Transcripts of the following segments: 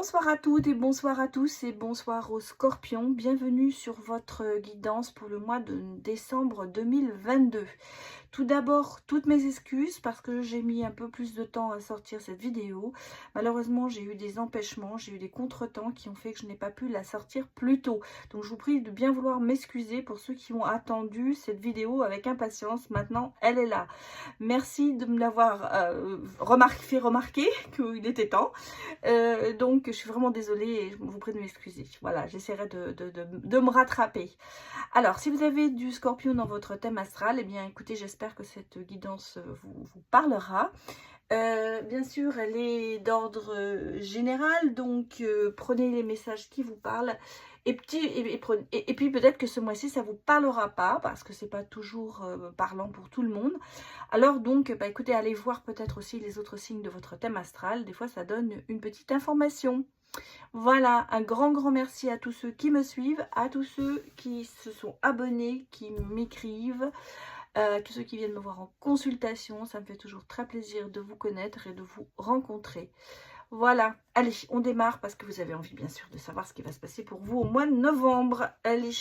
Bonsoir à toutes et bonsoir à tous et bonsoir aux scorpions. Bienvenue sur votre guidance pour le mois de décembre 2022. Tout d'abord, toutes mes excuses parce que j'ai mis un peu plus de temps à sortir cette vidéo. Malheureusement, j'ai eu des empêchements, j'ai eu des contretemps qui ont fait que je n'ai pas pu la sortir plus tôt. Donc, je vous prie de bien vouloir m'excuser pour ceux qui ont attendu cette vidéo avec impatience. Maintenant, elle est là. Merci de me l'avoir fait remarquer qu'il était temps. Donc, je suis vraiment désolée et je vous prie de m'excuser. Voilà, j'essaierai de me rattraper. Alors, si vous avez du scorpion dans votre thème astral, eh bien, écoutez, j'espère que cette guidance vous parlera. Bien sûr, elle est d'ordre général, donc prenez les messages qui vous parlent. Et puis peut-être que ce mois-ci, ça ne vous parlera pas, parce que c'est pas toujours parlant pour tout le monde. Alors donc, bah, écoutez, allez voir peut-être aussi les autres signes de votre thème astral. Des fois, ça donne une petite information. Voilà, un grand merci à tous ceux qui me suivent, à tous ceux qui se sont abonnés, qui m'écrivent, tous ceux qui viennent me voir en consultation. Ça me fait toujours très plaisir de vous connaître et de vous rencontrer. Voilà, allez, on démarre parce que vous avez envie bien sûr de savoir ce qui va se passer pour vous au mois de novembre. Allez,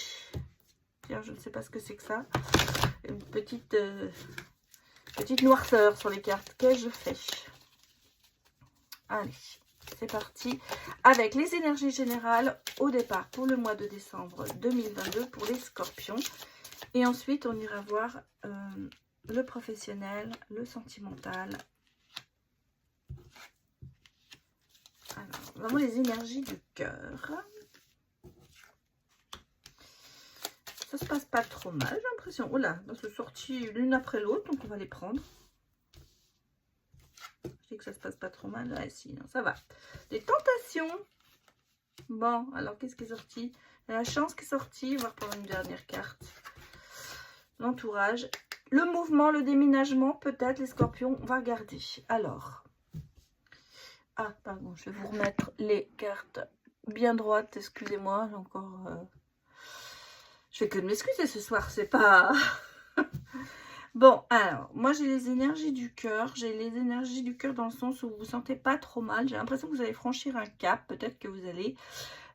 tiens, je ne sais pas ce que c'est que ça. Une petite noirceur sur les cartes. Qu'ai-je fait? Allez. C'est parti avec les énergies générales au départ pour le mois de décembre 2022 pour les scorpions. Et ensuite, on ira voir le professionnel, le sentimental. Alors, vraiment les énergies du cœur. Ça se passe pas trop mal, j'ai l'impression. Oh là, elles sont sorties l'une après l'autre, donc on va les prendre. Je dis que ça se passe pas trop mal. Ah, si, non, ça va. Des tentations. Bon, alors qu'est-ce qui est sorti? La chance qui est sortie. On va reprendre une dernière carte. L'entourage. Le mouvement, le déménagement, peut-être les scorpions. On va regarder. Alors. Ah, pardon, je vais vous remettre les cartes bien droites. Excusez-moi, j'ai encore. Je fais que de m'excuser ce soir. C'est pas. Bon, alors, moi j'ai les énergies du cœur. J'ai les énergies du cœur dans le sens où vous vous sentez pas trop mal. J'ai l'impression que vous allez franchir un cap. Peut-être que vous allez...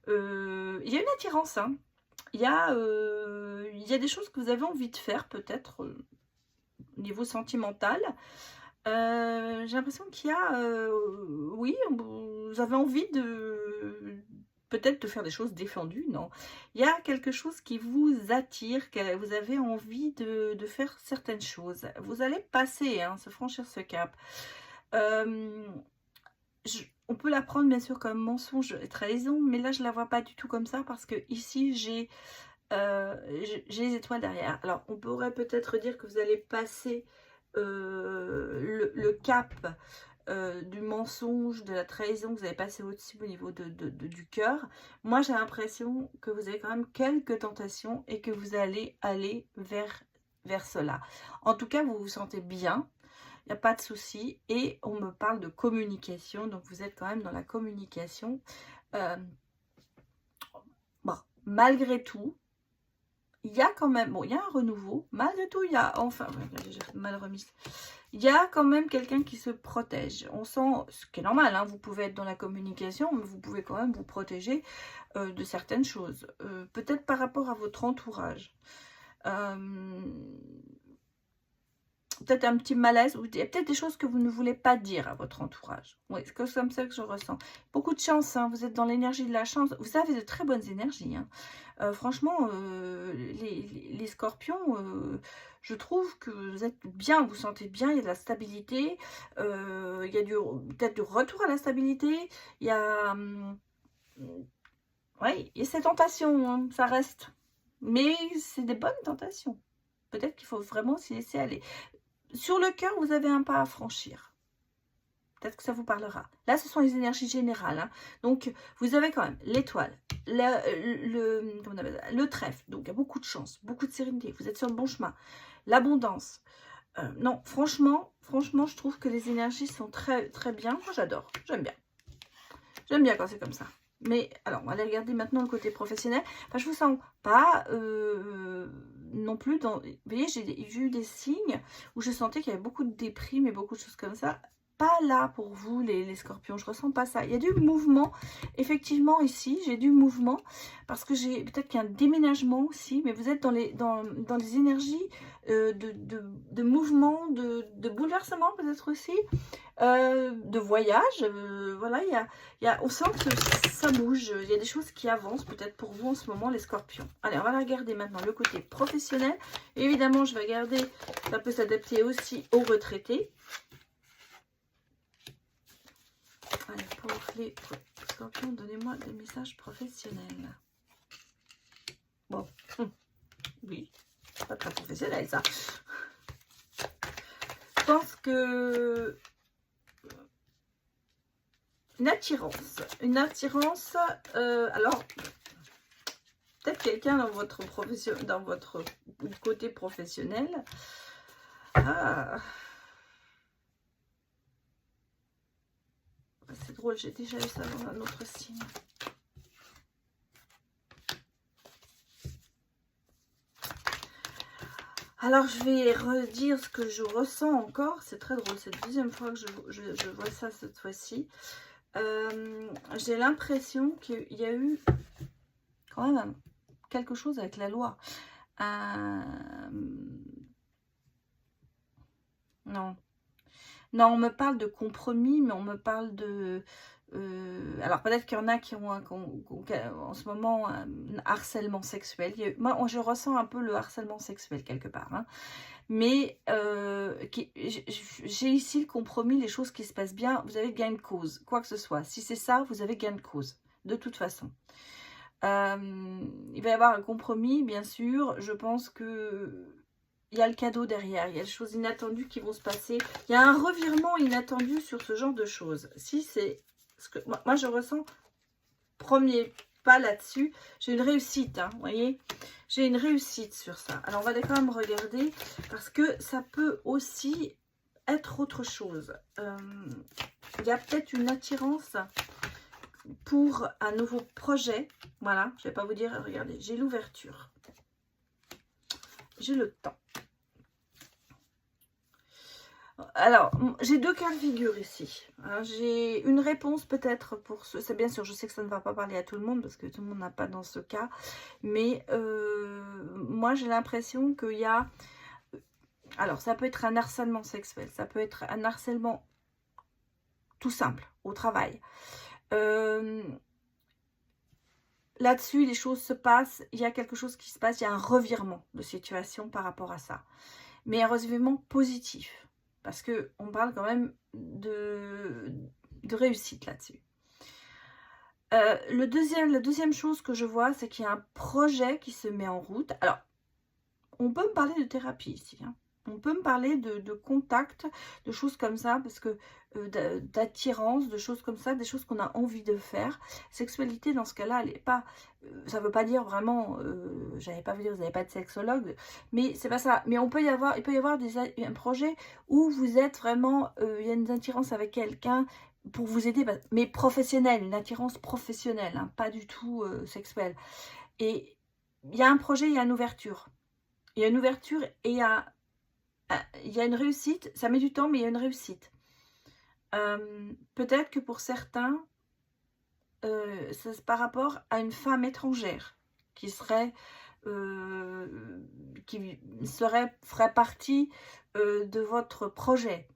il y a une attirance, hein. Il y a des choses que vous avez envie de faire, peut-être, au niveau sentimental. J'ai l'impression qu'il y a... oui, vous avez envie de... peut-être de faire des choses défendues, non. Il y a quelque chose qui vous attire, que vous avez envie de faire certaines choses. Vous allez passer, hein, se franchir ce cap. On peut la prendre bien sûr comme mensonge et trahison, mais là je la vois pas du tout comme ça parce que ici j'ai les étoiles derrière. Alors on pourrait peut-être dire que vous allez passer le cap du mensonge, de la trahison, que vous avez passé au-dessus au niveau du cœur. Moi j'ai l'impression que vous avez quand même quelques tentations et que vous allez aller vers cela. En tout cas vous vous sentez bien. Il n'y a pas de souci. Et on me parle de communication. Donc, vous êtes quand même dans la communication. Bon, malgré tout, il y a quand même... Bon, il y a un renouveau. Malgré tout, il y a... Enfin, j'ai mal remis. Il y a quand même quelqu'un qui se protège. On sent... Ce qui est normal, hein, vous pouvez être dans la communication, mais vous pouvez quand même vous protéger de certaines choses. Peut-être par rapport à votre entourage. Peut-être un petit malaise, ou il y a peut-être des choses que vous ne voulez pas dire à votre entourage. Oui, c'est comme ça que je ressens. Beaucoup de chance, hein, vous êtes dans l'énergie de la chance. Vous avez de très bonnes énergies. Hein. Franchement, les scorpions, je trouve que vous êtes bien, vous sentez bien, il y a de la stabilité. Il y a peut-être du retour à la stabilité. Il y a... oui, il y a ces tentations, hein, ça reste. Mais c'est des bonnes tentations. Peut-être qu'il faut vraiment s'y laisser aller. Sur le cœur, vous avez un pas à franchir. Peut-être que ça vous parlera. Là, ce sont les énergies générales. Hein. Donc, vous avez quand même l'étoile, le trèfle. Donc, il y a beaucoup de chance, beaucoup de sérénité. Vous êtes sur le bon chemin. L'abondance. Non, franchement, je trouve que les énergies sont très bien. Moi, j'adore. J'aime bien. J'aime bien quand c'est comme ça. Mais, alors, on va aller regarder maintenant le côté professionnel. Enfin, je vous sens pas non plus dans... Vous voyez, j'ai eu des signes où je sentais qu'il y avait beaucoup de déprime et beaucoup de choses comme ça. pas là pour vous, les scorpions. Je ressens pas ça. Il y a du mouvement. Effectivement, ici, j'ai du mouvement. Parce que j'ai peut-être qu'il y a un déménagement aussi. Mais vous êtes dans les énergies de mouvement, de bouleversement peut-être aussi. De voyage. Voilà, on sent que ça bouge. Il y a des choses qui avancent peut-être pour vous en ce moment, les scorpions. Allez, on va regarder maintenant le côté professionnel. Évidemment, je vais regarder, ça peut s'adapter aussi aux retraités. Allez, pour les scorpions, donnez-moi des messages professionnels. Bon, oui, pas très professionnel ça. Je pense que une attirance, alors peut-être quelqu'un dans votre profession, dans votre côté professionnel. Ah. C'est drôle, j'ai déjà eu ça dans un autre signe. Alors, je vais redire ce que je ressens encore. C'est très drôle, c'est la deuxième fois que je vois ça cette fois-ci. J'ai l'impression qu'il y a eu quand même quelque chose avec la loi. Non. Non, on me parle de compromis, mais on me parle de... alors, peut-être qu'il y en a qui ont en ce moment un harcèlement sexuel. Moi, je ressens un peu le harcèlement sexuel quelque part. Hein. Mais j'ai ici le compromis, les choses qui se passent bien. Vous avez gain de cause, quoi que ce soit. Si c'est ça, vous avez gain de cause, de toute façon. Il va y avoir un compromis, bien sûr. Je pense que... il y a le cadeau derrière, il y a des choses inattendues qui vont se passer. Il y a un revirement inattendu sur ce genre de choses. Si c'est ce que moi je ressens, premier pas là-dessus, j'ai une réussite, hein, vous voyez. J'ai une réussite sur ça. Alors on va quand même regarder parce que ça peut aussi être autre chose. Il y a peut-être une attirance pour un nouveau projet. Voilà, je ne vais pas vous dire, regardez, j'ai l'ouverture. J'ai le temps. Alors, j'ai deux cas de figure ici. J'ai une réponse peut-être pour ce... C'est bien sûr, je sais que ça ne va pas parler à tout le monde parce que tout le monde n'a pas dans ce cas. Mais moi, j'ai l'impression qu'il y a... Alors, ça peut être un harcèlement sexuel. Ça peut être un harcèlement tout simple, au travail. Là-dessus, les choses se passent. Il y a quelque chose qui se passe. Il y a un revirement de situation par rapport à ça. Mais un revirement positif. Parce qu'on parle quand même de réussite là-dessus. La deuxième chose que je vois, c'est qu'il y a un projet qui se met en route. Alors, on peut me parler de thérapie ici. Hein. On peut me parler de contact, de choses comme ça, parce que d'attirance, de choses comme ça, des choses qu'on a envie de faire. Sexualité, dans ce cas-là, elle n'est pas... ça ne veut pas dire vraiment... j'allais pas vous dire, vous n'avez pas de sexologue, mais c'est pas ça. Mais il peut y avoir un projet où vous êtes vraiment... il y a une attirance avec quelqu'un pour vous aider, mais professionnelle, une attirance professionnelle, hein, pas du tout sexuelle. Et il y a un projet, il y a une ouverture. Il y a une ouverture et il y a une réussite. Ça met du temps, mais il y a une réussite. Peut-être que pour certains, c'est par rapport à une femme étrangère qui ferait partie de votre projet.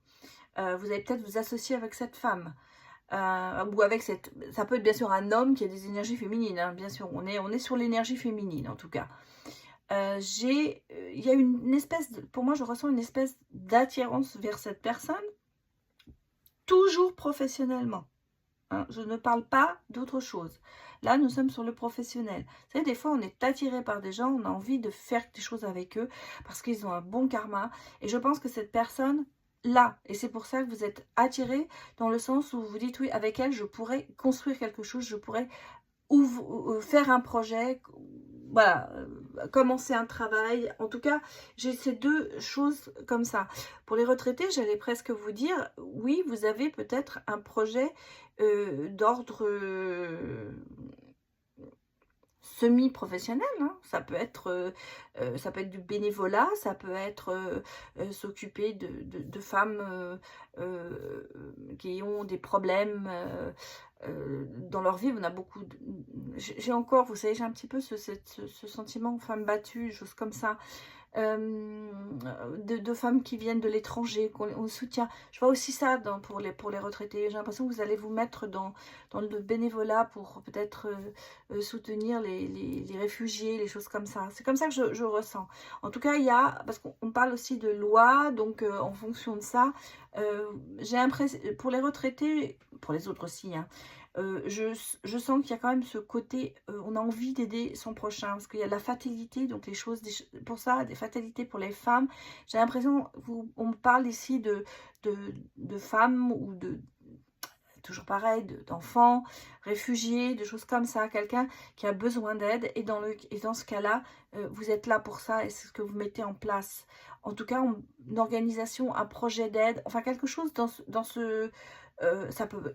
Vous allez peut-être vous associer avec cette femme. Ou avec cette... Ça peut être bien sûr un homme qui a des énergies féminines. Hein, bien sûr, on est sur l'énergie féminine en tout cas. Il y a une espèce pour moi je ressens une espèce d'attirance vers cette personne, toujours professionnellement, hein, je ne parle pas d'autre chose. Là nous sommes sur le professionnel. Vous savez, des fois on est attiré par des gens, on a envie de faire des choses avec eux parce qu'ils ont un bon karma, et je pense que cette personne là, et c'est pour ça que vous êtes attiré, dans le sens où vous vous dites oui, avec elle je pourrais construire quelque chose, je pourrais faire un projet, voilà, commencer un travail. En tout cas, j'ai ces deux choses comme ça. Pour les retraités, j'allais presque vous dire, oui, vous avez peut-être un projet d'ordre semi-professionnel, hein. Ça peut être du bénévolat, ça peut être s'occuper de femmes qui ont des problèmes dans leur vie. On a beaucoup j'ai encore, vous savez, j'ai un petit peu ce sentiment femme battue, choses comme ça, de femmes qui viennent de l'étranger, qu'on soutient. Je vois aussi ça pour les retraités. J'ai l'impression que vous allez vous mettre dans le bénévolat pour peut-être soutenir les réfugiés, les choses comme ça. C'est comme ça que je ressens. En tout cas, il y a, parce qu'on parle aussi de loi, donc en fonction de ça, j'ai l'impression, pour les retraités, pour les autres aussi, hein, je sens qu'il y a quand même ce côté, on a envie d'aider son prochain, parce qu'il y a la fatalité, donc les choses, pour ça, des fatalités pour les femmes. J'ai l'impression, on parle ici de femmes ou toujours pareil, d'enfants, réfugiés, de choses comme ça, quelqu'un qui a besoin d'aide, et dans ce cas-là, vous êtes là pour ça, et c'est ce que vous mettez en place. En tout cas, une organisation, un projet d'aide, enfin quelque chose dans ce ça peut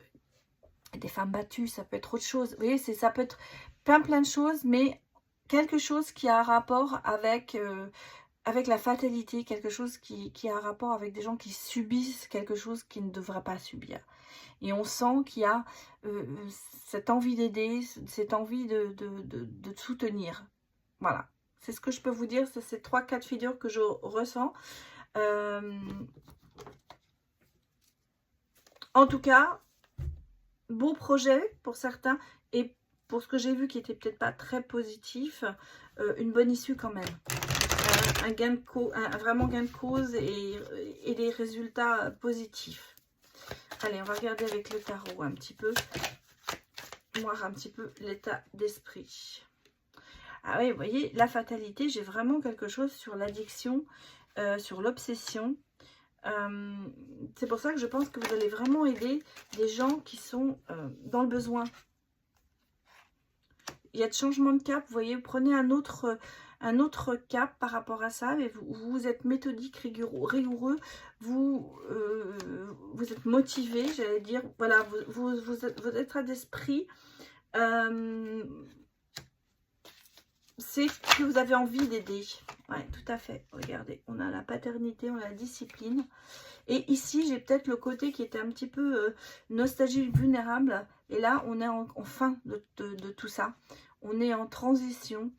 des femmes battues, ça peut être autre chose. Vous voyez, ça peut être plein de choses, mais quelque chose qui a un rapport avec la fatalité, quelque chose qui a un rapport avec des gens qui subissent quelque chose qu'ils ne devraient pas subir. Et on sent qu'il y a cette envie d'aider, cette envie de soutenir. Voilà, c'est ce que je peux vous dire, c'est ces 3 cas de figure que je ressens. En tout cas, beau projet pour certains, et pour ce que j'ai vu qui était peut-être pas très positif, une bonne issue quand même. Un gain de vraiment gain de cause et des résultats positifs. Allez, on va regarder avec le tarot un petit peu, voir un petit peu l'état d'esprit. Ah oui, vous voyez, la fatalité, j'ai vraiment quelque chose sur l'addiction, sur l'obsession. C'est pour ça que je pense que vous allez vraiment aider des gens qui sont dans le besoin. Il y a de changement de cap, vous voyez, vous prenez un autre cap par rapport à ça, mais vous êtes méthodique, rigoureux, vous êtes motivé, j'allais dire, voilà, votre état d'esprit, c'est que vous avez envie d'aider. Ouais, tout à fait. Regardez, on a la paternité, on a la discipline. Et ici, j'ai peut-être le côté qui était un petit peu nostalgique, vulnérable. Et là, on est en fin de tout ça. On est en transition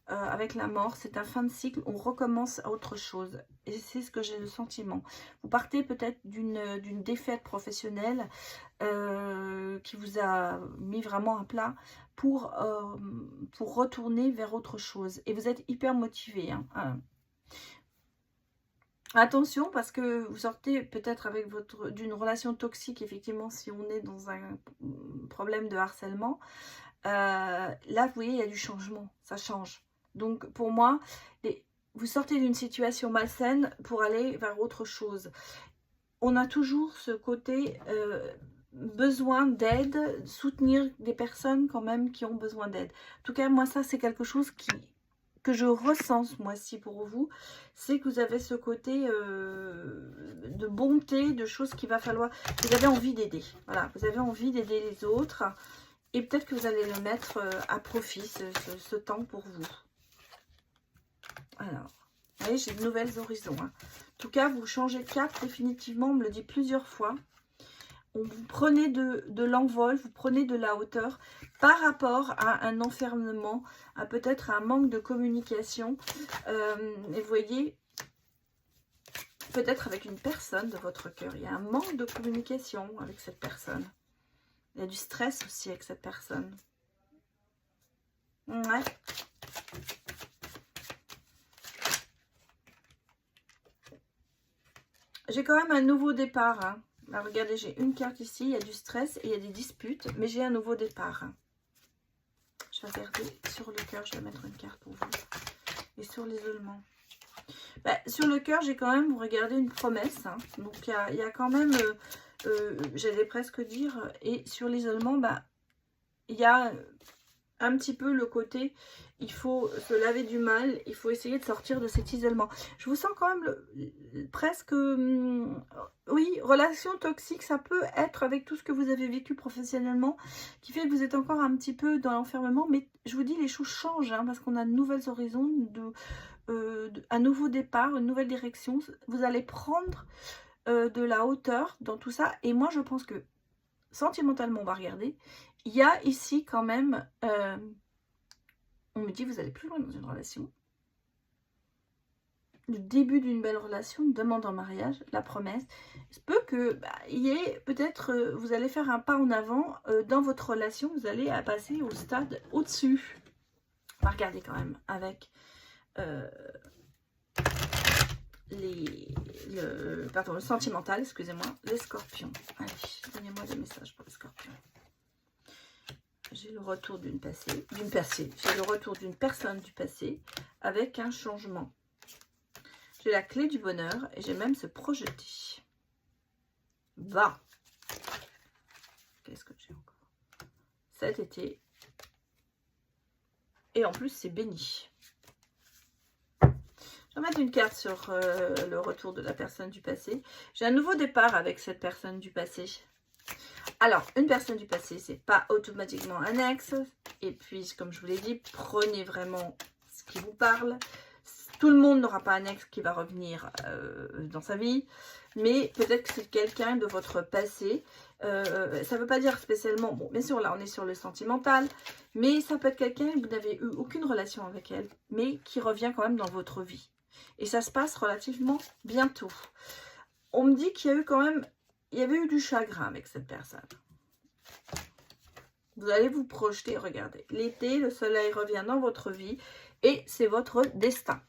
avec la mort. C'est un fin de cycle. On recommence à autre chose. Et c'est ce que j'ai le sentiment. Vous partez peut-être d'une défaite professionnelle qui vous a mis vraiment à plat pour retourner vers autre chose. Et vous êtes hyper motivé. Hein. Attention, parce que vous sortez peut-être avec d'une relation toxique, effectivement, si on est dans un problème de harcèlement. Là, vous voyez, il y a du changement, ça change. Donc, pour moi, vous sortez d'une situation malsaine pour aller vers autre chose. On a toujours ce côté besoin d'aide, soutenir des personnes quand même qui ont besoin d'aide. En tout cas, moi, ça, c'est quelque chose que je ressens ce mois-ci pour vous, c'est que vous avez ce côté de bonté, de choses qu'il va falloir, vous avez envie d'aider, voilà, vous avez envie d'aider les autres, et peut-être que vous allez le mettre à profit, ce temps pour vous. Alors, vous voyez, j'ai de nouvelles horizons, hein. En tout cas, vous changez de cap définitivement, on me le dit plusieurs fois. Vous prenez de l'envol, vous prenez de la hauteur par rapport à un enfermement, à peut-être un manque de communication. Et vous voyez, peut-être avec une personne de votre cœur, il y a un manque de communication avec cette personne. Il y a du stress aussi avec cette personne. Ouais. J'ai quand même un nouveau départ, hein. Alors, regardez, j'ai une carte ici, il y a du stress et il y a des disputes, mais j'ai un nouveau départ. Je vais regarder sur le cœur, je vais mettre une carte pour vous. Et sur l'isolement. Sur le cœur, j'ai quand même, vous regardez, une promesse. Hein. Donc, il y a quand même, j'allais presque dire, et sur l'isolement, il y a un petit peu le côté, il faut se laver du mal, il faut essayer de sortir de cet isolement. Je vous sens quand même presque, oui, relation toxique, ça peut être avec tout ce que vous avez vécu professionnellement, qui fait que vous êtes encore un petit peu dans l'enfermement, mais je vous dis, les choses changent, hein, parce qu'on a de nouvelles horizons, un nouveau départ, une nouvelle direction. Vous allez prendre de la hauteur dans tout ça, et moi je pense que, sentimentalement, on va regarder, il y a ici quand même, on me dit vous allez plus loin dans une relation, le début d'une belle relation, une demande en mariage, la promesse. Il se peut que il y ait peut-être, vous allez faire un pas en avant dans votre relation, vous allez passer au stade au-dessus. On va regarder quand même avec le sentimental, excusez-moi, les scorpions. Allez, donnez-moi des messages pour les scorpions. J'ai le retour j'ai le retour d'une personne du passé avec un changement. J'ai la clé du bonheur et j'ai même se projeter. Va. Qu'est-ce que j'ai encore? Cet été. Et en plus, c'est béni. Je vais mettre une carte sur le retour de la personne du passé. J'ai un nouveau départ avec cette personne du passé. Alors, une personne du passé, c'est pas automatiquement un ex. Et puis, comme je vous l'ai dit, prenez vraiment ce qui vous parle. Tout le monde n'aura pas un ex qui va revenir dans sa vie. Mais peut-être que c'est quelqu'un de votre passé. Ça ne veut pas dire spécialement... Bon, bien sûr, là, on est sur le sentimental. Mais ça peut être quelqu'un, vous n'avez eu aucune relation avec elle. Mais qui revient quand même dans votre vie. Et ça se passe relativement bientôt. On me dit qu'il y a eu quand même... Il y avait eu du chagrin avec cette personne. Vous allez vous projeter, regardez. L'été, le soleil revient dans votre vie et c'est votre destin.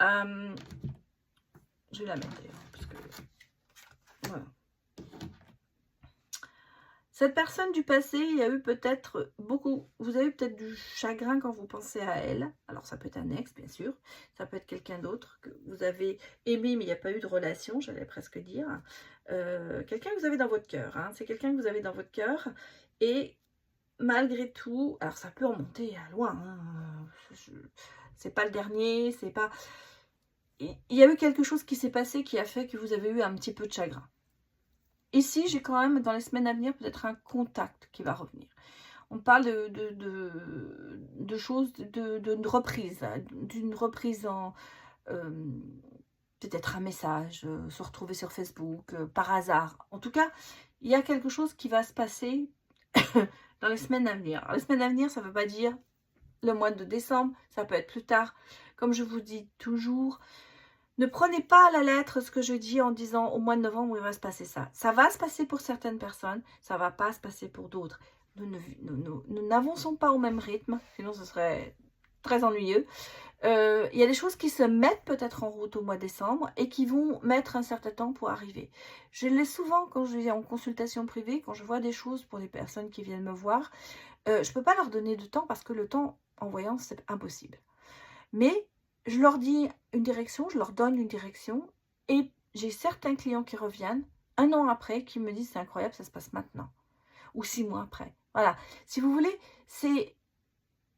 Je vais la mettre d'ailleurs, parce que... Voilà. Cette personne du passé, il y a eu peut-être beaucoup... Vous avez peut-être du chagrin quand vous pensez à elle. Alors, ça peut être un ex, bien sûr. Ça peut être quelqu'un d'autre que vous avez aimé, mais il n'y a pas eu de relation, j'allais presque dire. Quelqu'un que vous avez dans votre cœur. Hein. C'est quelqu'un que vous avez dans votre cœur. Et malgré tout... Alors, ça peut remonter à loin. Hein. C'est pas le dernier, c'est pas... Il y a eu quelque chose qui s'est passé qui a fait que vous avez eu un petit peu de chagrin. Ici, j'ai quand même, dans les semaines à venir, peut-être un contact qui va revenir. On parle de choses, d'une reprise. D'une reprise en... peut-être un message, se retrouver sur Facebook, par hasard. En tout cas, il y a quelque chose qui va se passer dans les semaines à venir. Alors, les semaines à venir, ça ne veut pas dire le mois de décembre, ça peut être plus tard. Comme je vous dis toujours... Ne prenez pas à la lettre ce que je dis en disant au mois de novembre il va se passer ça. Ça va se passer pour certaines personnes, ça ne va pas se passer pour d'autres. Nous n'avançons pas au même rythme, sinon ce serait très ennuyeux. Il y a des choses qui se mettent peut-être en route au mois de décembre et qui vont mettre un certain temps pour arriver. Je l'ai souvent quand je viens en consultation privée, quand je vois des choses pour les personnes qui viennent me voir. Je ne peux pas leur donner de temps parce que le temps en voyance c'est impossible. Mais je leur dis une direction, je leur donne une direction et j'ai certains clients qui reviennent un an après qui me disent c'est incroyable, ça se passe maintenant. Ou 6 mois après. Voilà. Si vous voulez, c'est...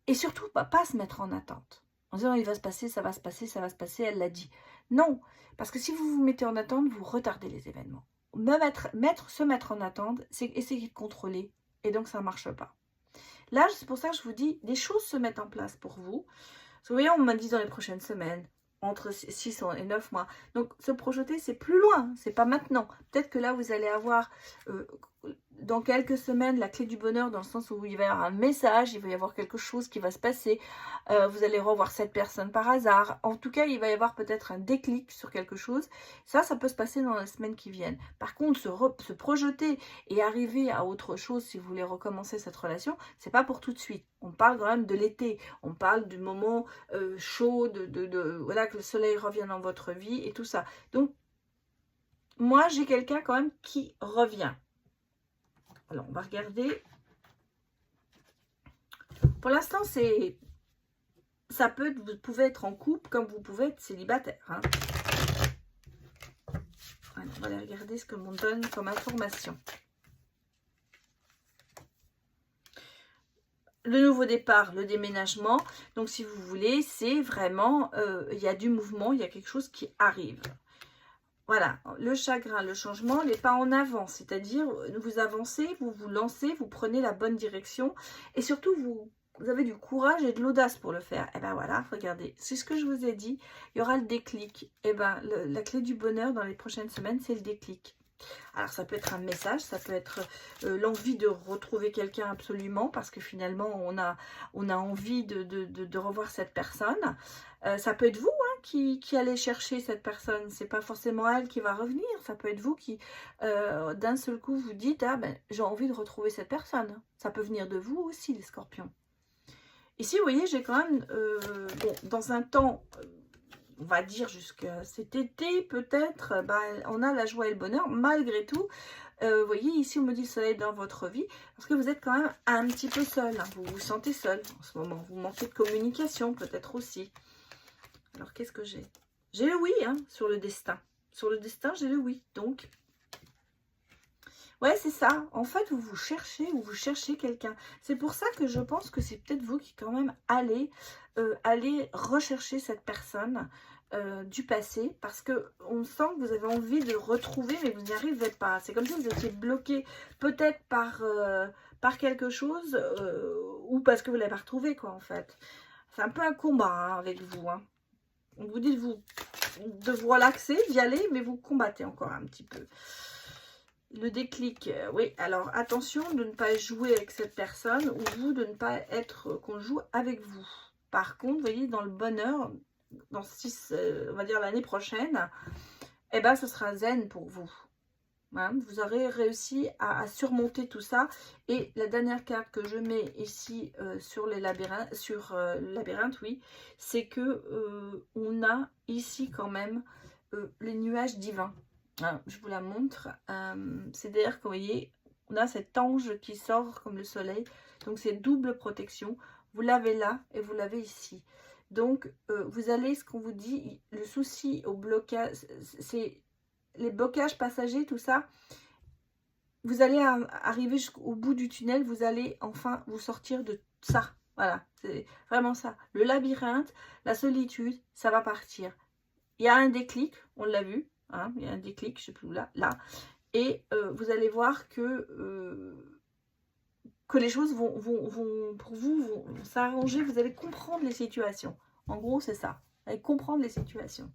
Et surtout, pas se mettre en attente. En disant il va se passer, ça va se passer, ça va se passer, elle l'a dit. Non, parce que si vous vous mettez en attente, vous retardez les événements. Se mettre en attente, c'est essayer de contrôler et donc ça ne marche pas. Là, c'est pour ça que je vous dis, des choses se mettent en place pour vous. Vous voyez, on m'a dit dans les prochaines semaines, entre 6 et 9 mois. Donc, se projeter, c'est plus loin, c'est pas maintenant. Peut-être que là, vous allez avoir, dans quelques semaines, la clé du bonheur, dans le sens où il va y avoir un message, il va y avoir quelque chose qui va se passer. Vous allez revoir cette personne par hasard. En tout cas, il va y avoir peut-être un déclic sur quelque chose. Ça peut se passer dans les semaines qui viennent. Par contre, se projeter et arriver à autre chose, si vous voulez recommencer cette relation, c'est pas pour tout de suite. On parle quand même de l'été. On parle du moment chaud, voilà, que le soleil revient dans votre vie et tout ça. Donc, moi, j'ai quelqu'un quand même qui revient. Alors, on va regarder. Pour l'instant, c'est... Ça peut, vous pouvez être en couple comme vous pouvez être célibataire. Hein. Alors, on va aller regarder ce que l'on donne comme information. le nouveau départ, le déménagement. Donc, si vous voulez, c'est vraiment, il y a du mouvement, il y a quelque chose qui arrive. Voilà, le chagrin, le changement, les pas en avant, c'est-à-dire vous avancez, vous vous lancez, vous prenez la bonne direction et surtout vous avez du courage et de l'audace pour le faire. Et ben voilà, regardez, c'est ce que je vous ai dit, il y aura le déclic. Et ben la clé du bonheur dans les prochaines semaines, c'est le déclic. Alors ça peut être un message, ça peut être l'envie de retrouver quelqu'un absolument parce que finalement on a envie de revoir cette personne. Ça peut être vous qui allez chercher cette personne, c'est pas forcément elle qui va revenir, ça peut être vous qui d'un seul coup vous dites ah ben j'ai envie de retrouver cette personne. Ça peut venir de vous aussi les scorpions. Ici vous voyez j'ai quand même bon, dans un temps on va dire jusqu'à cet été peut-être, bah, on a la joie et le bonheur malgré tout. Vous voyez ici on me dit le soleil dans votre vie parce que vous êtes quand même un petit peu seul, hein, vous vous sentez seul en ce moment, vous manquez de communication peut-être aussi. Alors qu'est-ce que j'ai? J'ai le oui hein, sur le destin. Sur le destin j'ai le oui, donc ouais c'est ça, en fait vous cherchez quelqu'un. C'est pour ça que je pense que c'est peut-être vous qui quand même allez rechercher cette personne du passé, parce que on sent que vous avez envie de retrouver mais vous n'y arrivez pas. C'est comme si vous étiez bloqué peut-être par quelque chose ou parce que vous ne l'avez pas retrouvé quoi en fait. C'est un peu un combat hein, avec vous. Hein. Vous dites de vous relaxer, d'y aller, mais vous combattez encore un petit peu. Le déclic, oui, alors attention de ne pas jouer avec cette personne ou vous de ne pas être qu'on joue avec vous. Par contre, vous voyez, dans le bonheur, dans 6, on va dire l'année prochaine, eh ben, ce sera zen pour vous. Hein, vous aurez réussi à surmonter tout ça. Et la dernière carte que je mets ici sur les labyrinthes, le labyrinthe, oui, c'est que on a ici quand même les nuages divins. Alors, je vous la montre. C'est-à-dire que vous voyez, on a cet ange qui sort comme le soleil. Donc c'est double protection. Vous l'avez là et vous l'avez ici. Donc vous allez, ce qu'on vous dit, le souci au blocage, c'est les blocages passagers, tout ça. Vous allez arriver jusqu'au bout du tunnel. Vous allez enfin vous sortir de ça. Voilà, c'est vraiment ça. Le labyrinthe, la solitude, ça va partir. Il y a un déclic, on l'a vu. Hein, il y a un déclic, je ne sais plus où là. Et vous allez voir que les choses vont pour vous, vont s'arranger. Vous allez comprendre les situations. En gros, c'est ça. Vous allez comprendre les situations.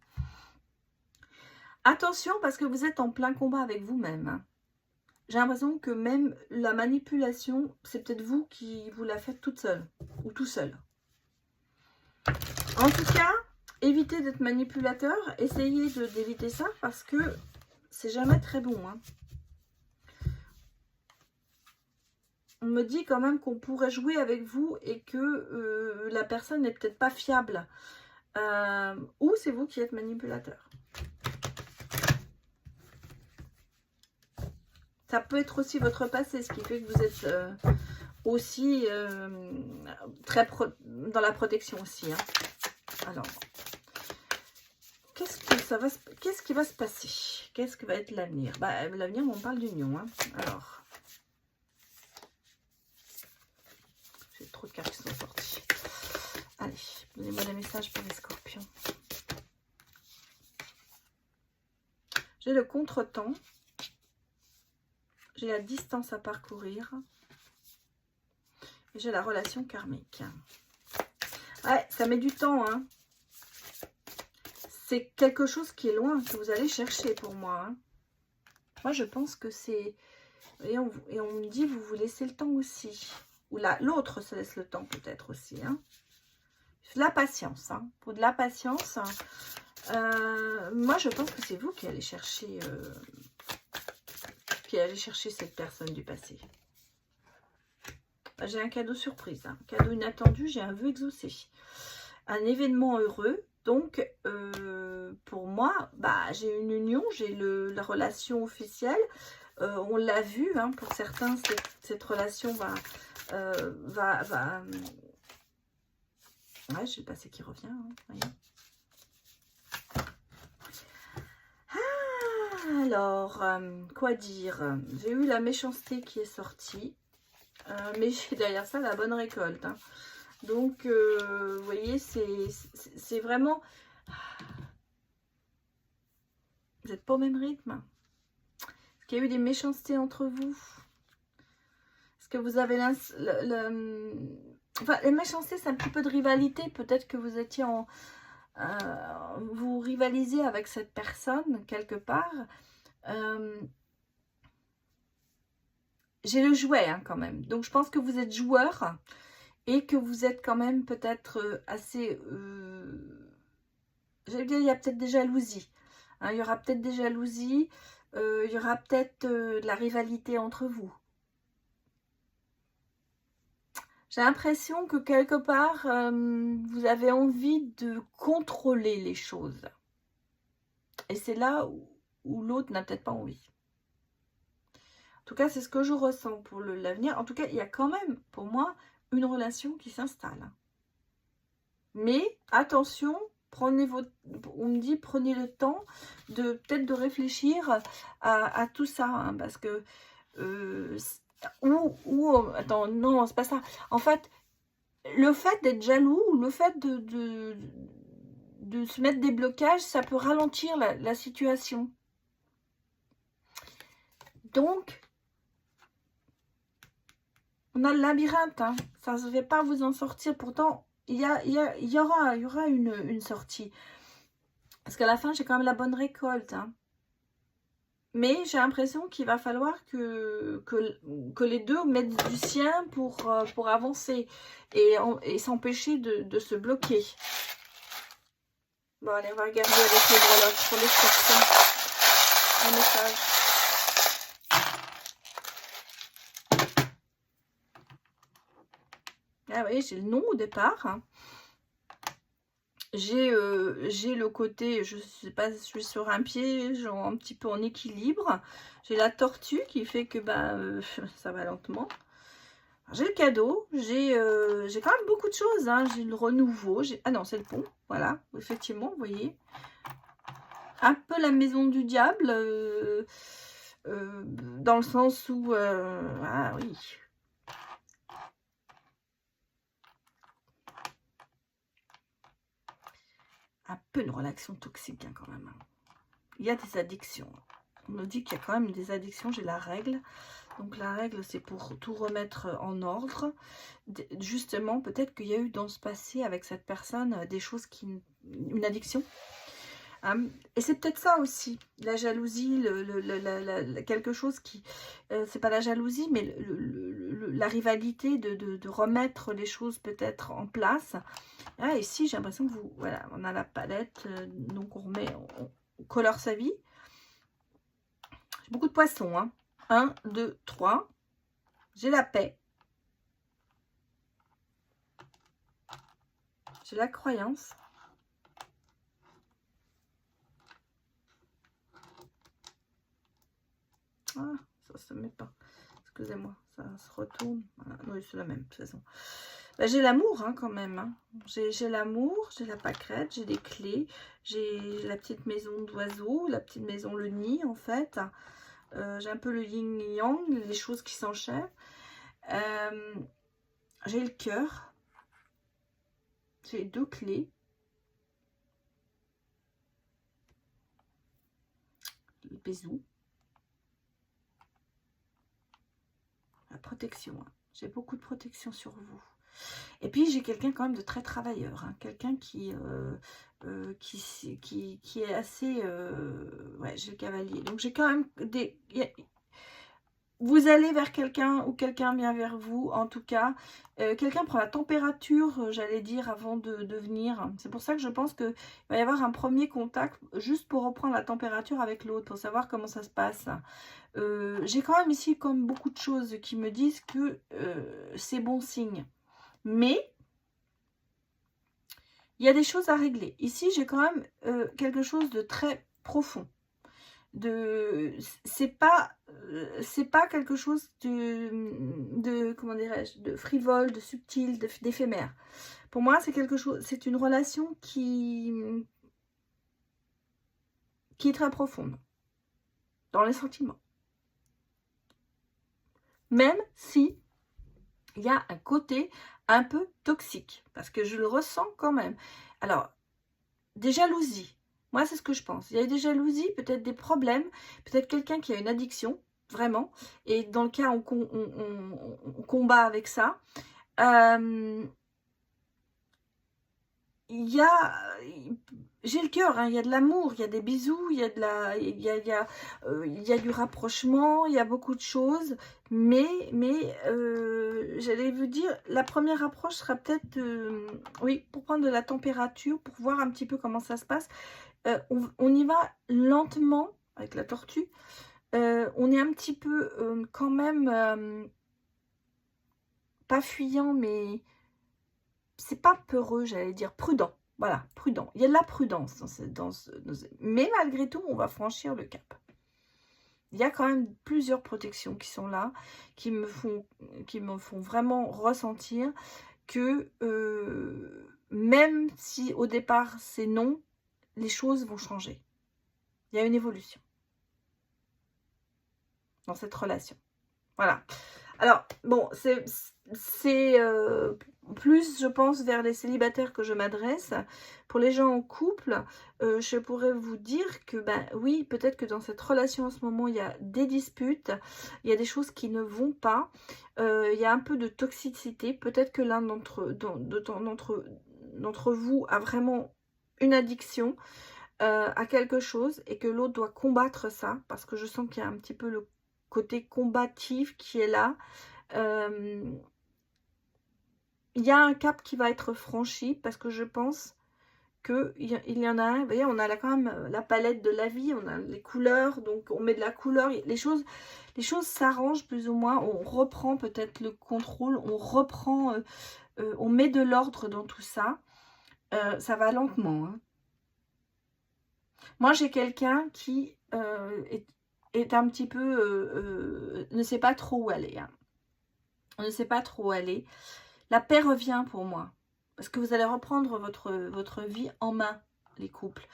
Attention, parce que vous êtes en plein combat avec vous-même. Hein. J'ai l'impression que même la manipulation, c'est peut-être vous qui vous la faites toute seule. Ou tout seul. En tout cas, évitez d'être manipulateur. Essayez d'éviter ça parce que c'est jamais très bon. Hein. On me dit quand même qu'on pourrait jouer avec vous et que la personne n'est peut-être pas fiable. Ou c'est vous qui êtes manipulateur. Ça peut être aussi votre passé, ce qui fait que vous êtes aussi très dans la protection aussi. Hein. Alors, qu'est-ce qui va se passer? Qu'est-ce que va être l'avenir? Bah, l'avenir, on parle d'union. Hein. Alors, j'ai trop de cartes qui sont sorties. Allez, donnez-moi des messages pour les scorpions. J'ai le contretemps. J'ai la distance à parcourir. Et j'ai la relation karmique. Ouais, ça met du temps. Hein. C'est quelque chose qui est loin, que vous allez chercher pour moi. Hein. Moi, je pense que c'est... Et on me dit, vous vous laissez le temps aussi. Ou l'autre se laisse le temps peut-être aussi. Hein. De la patience. Hein. Pour de la patience, moi, je pense que c'est vous qui allez chercher... cette personne du passé. J'ai un cadeau surprise, un cadeau inattendu, j'ai un vœu exaucé. Un événement heureux. Donc, pour moi, bah, j'ai une union, j'ai la relation officielle. On l'a vu, hein, pour certains, cette relation va... Ouais, j'ai le passé qui revient. Hein, voyez. Alors, quoi dire? J'ai eu la méchanceté qui est sortie. Mais j'ai derrière ça la bonne récolte. Hein. Donc, vous voyez, c'est vraiment... Vous n'êtes pas au même rythme. Est-ce qu'il y a eu des méchancetés entre vous? Est-ce que vous avez Enfin, les méchancetés, c'est un petit peu de rivalité. Peut-être que vous étiez en... vous rivalisez avec cette personne, quelque part. J'ai le jouet, hein, quand même. Donc, je pense que vous êtes joueur et que vous êtes quand même peut-être assez... J'allais dire, il y a peut-être des jalousies. Hein, il y aura peut-être des jalousies. Il y aura peut-être de la rivalité entre vous. J'ai l'impression que quelque part, vous avez envie de contrôler les choses. Et c'est là où l'autre n'a peut-être pas envie. En tout cas, c'est ce que je ressens pour l'avenir. En tout cas, il y a quand même, pour moi, une relation qui s'installe. Mais attention, on me dit, prenez le temps de peut-être de réfléchir à tout ça. Hein, parce que... attends, non, c'est pas ça. En fait, le fait d'être jaloux, le fait de se mettre des blocages, ça peut ralentir la situation. Donc, on a le labyrinthe, hein. Ça ne va pas vous en sortir. Pourtant, il y aura une sortie. Parce qu'à la fin, j'ai quand même la bonne récolte. Hein. Mais j'ai l'impression qu'il va falloir que les deux mettent du sien pour avancer et s'empêcher de se bloquer. Bon, allez, on va regarder avec les breloques pour les scorpions. Un message. Ah oui, j'ai le nom au départ. Hein. J'ai le côté, je sais pas, je suis sur un pied, genre un petit peu en équilibre. J'ai la tortue qui fait que ça va lentement. J'ai le cadeau, j'ai quand même beaucoup de choses. Hein. J'ai le renouveau, ah non, c'est le pont, voilà, effectivement, vous voyez. Un peu la maison du diable, dans le sens où, ah oui. Un peu une relation toxique, hein, quand même. Hein. Il y a des addictions. On nous dit qu'il y a quand même des addictions, j'ai la règle. Donc la règle, c'est pour tout remettre en ordre. Justement, peut-être qu'il y a eu dans ce passé avec cette personne des choses une addiction. Et c'est peut-être ça aussi, la jalousie, quelque chose qui... c'est pas la jalousie, mais la rivalité de remettre les choses peut-être en place. Ah, ici, j'ai l'impression que vous... Voilà, on a la palette, donc on remet... On colore sa vie. J'ai beaucoup de poissons, hein. 1, 2, 3. J'ai la paix. J'ai la croyance. Ah, ça se met pas. Excusez-moi, ça se retourne. Voilà. Oui, c'est la même, de toute façon. Bah, j'ai l'amour, hein, quand même. Hein. J'ai l'amour, j'ai la pâquerette, j'ai des clés. J'ai la petite maison d'oiseau, la petite maison, le nid, en fait. J'ai un peu le yin-yang, les choses qui s'enchaînent. J'ai le cœur. J'ai 2 clés. Le bisou. La protection. Hein. J'ai beaucoup de protection sur vous. Et puis, j'ai quelqu'un quand même de très travailleur. Hein. Quelqu'un qui est assez... ouais, j'ai le cavalier. Donc, j'ai quand même des... Vous allez vers quelqu'un ou quelqu'un vient vers vous, en tout cas. Quelqu'un prend la température, j'allais dire, avant de venir. C'est pour ça que je pense qu'il va y avoir un premier contact, juste pour reprendre la température avec l'autre, pour savoir comment ça se passe. J'ai quand même ici comme beaucoup de choses qui me disent que c'est bon signe. Mais il y a des choses à régler. Ici, j'ai quand même quelque chose de très profond. C'est pas quelque chose de comment dirais-je, de frivole, de subtil, d'éphémère. Pour moi, c'est quelque chose, c'est une relation qui est très profonde dans les sentiments. Même si il y a un côté un peu toxique, parce que je le ressens quand même. Alors, des jalousies, moi c'est ce que je pense. Il y a des jalousies, peut-être des problèmes, peut-être quelqu'un qui a une addiction, vraiment, et dans le cas, on combat avec ça. Il y a, j'ai le cœur, hein, il y a de l'amour, il y a des bisous, il y a de la, il y a du rapprochement, il y a beaucoup de choses, mais j'allais vous dire, la première approche sera peut-être, oui, pour prendre de la température, pour voir un petit peu comment ça se passe. On y va lentement avec la tortue. On est un petit peu quand même pas fuyant, mais c'est pas peureux, j'allais dire prudent. Voilà, prudent. Il y a de la prudence mais malgré tout, on va franchir le cap. Il y a quand même plusieurs protections qui sont là, qui me font vraiment ressentir que même si au départ c'est non, les choses vont changer. Il y a une évolution dans cette relation. Voilà. Alors, bon, c'est plus, je pense, vers les célibataires que je m'adresse. Pour les gens en couple, je pourrais vous dire que, ben oui, peut-être que dans cette relation en ce moment, il y a des disputes, il y a des choses qui ne vont pas, il y a un peu de toxicité. Peut-être que l'un d'entre vous a vraiment une addiction à quelque chose et que l'autre doit combattre ça, parce que je sens qu'il y a un petit peu le côté combatif qui est là. Il y a un cap qui va être franchi, parce que je pense qu'il y en a un. Vous voyez, on a là quand même la palette de la vie, on a les couleurs, donc on met de la couleur, les choses s'arrangent plus ou moins, on reprend peut-être le contrôle, on reprend, on met de l'ordre dans tout ça. Ça va lentement, hein. Moi, j'ai quelqu'un qui est un petit peu, ne sait pas trop où aller, hein. On ne sait pas trop où aller. La paix revient pour moi, parce que vous allez reprendre votre vie en main, les couples.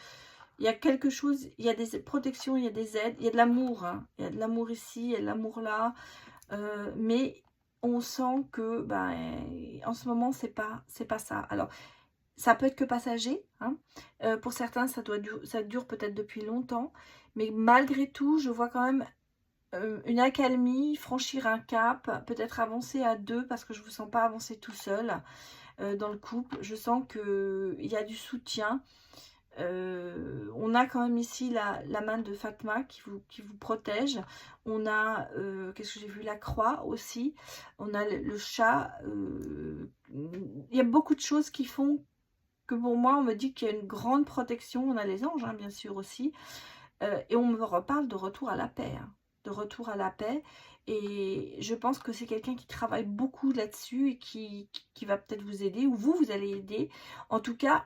Il y a quelque chose, il y a des protections, il y a des aides, il y a de l'amour, hein. Il y a de l'amour ici, il y a de l'amour là, mais on sent que ben, en ce moment, c'est pas ça. Alors, ça peut être que passager, hein. Pour certains, ça dure peut-être depuis longtemps, mais malgré tout, je vois quand même une accalmie, franchir un cap, peut-être avancer à deux, parce que je ne vous sens pas avancer tout seul dans le couple. Je sens qu'il y a du soutien. On a quand même ici la main de Fatma qui vous protège. On a, qu'est-ce que j'ai vu, la croix aussi. On a le chat. Il y a beaucoup de choses qui font que pour moi, on me dit qu'il y a une grande protection. On a les anges, hein, bien sûr, aussi. Et on me reparle de retour à la paix, hein, de retour à la paix. Et je pense que c'est quelqu'un qui travaille beaucoup là-dessus et qui va peut-être vous aider, ou vous allez aider. En tout cas,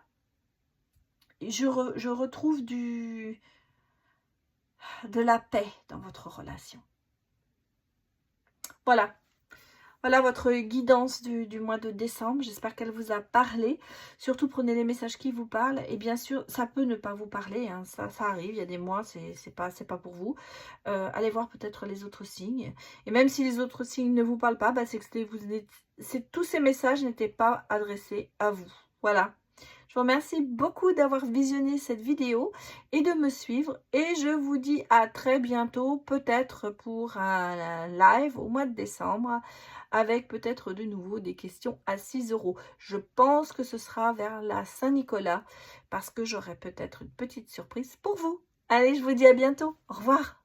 je retrouve de la paix dans votre relation. Voilà. Voilà votre guidance du mois de décembre. J'espère qu'elle vous a parlé. Surtout, prenez les messages qui vous parlent. Et bien sûr, ça peut ne pas vous parler, hein. Ça arrive. Il y a des mois, c'est pas pour vous. Allez voir peut-être les autres signes. Et même si les autres signes ne vous parlent pas, bah, c'est que tous ces messages n'étaient pas adressés à vous. Voilà. Je vous remercie beaucoup d'avoir visionné cette vidéo et de me suivre. Et je vous dis à très bientôt, peut-être pour un live au mois de décembre, avec peut-être de nouveau des questions à 6 €. Je pense que ce sera vers la Saint-Nicolas, parce que j'aurai peut-être une petite surprise pour vous. Allez, je vous dis à bientôt. Au revoir.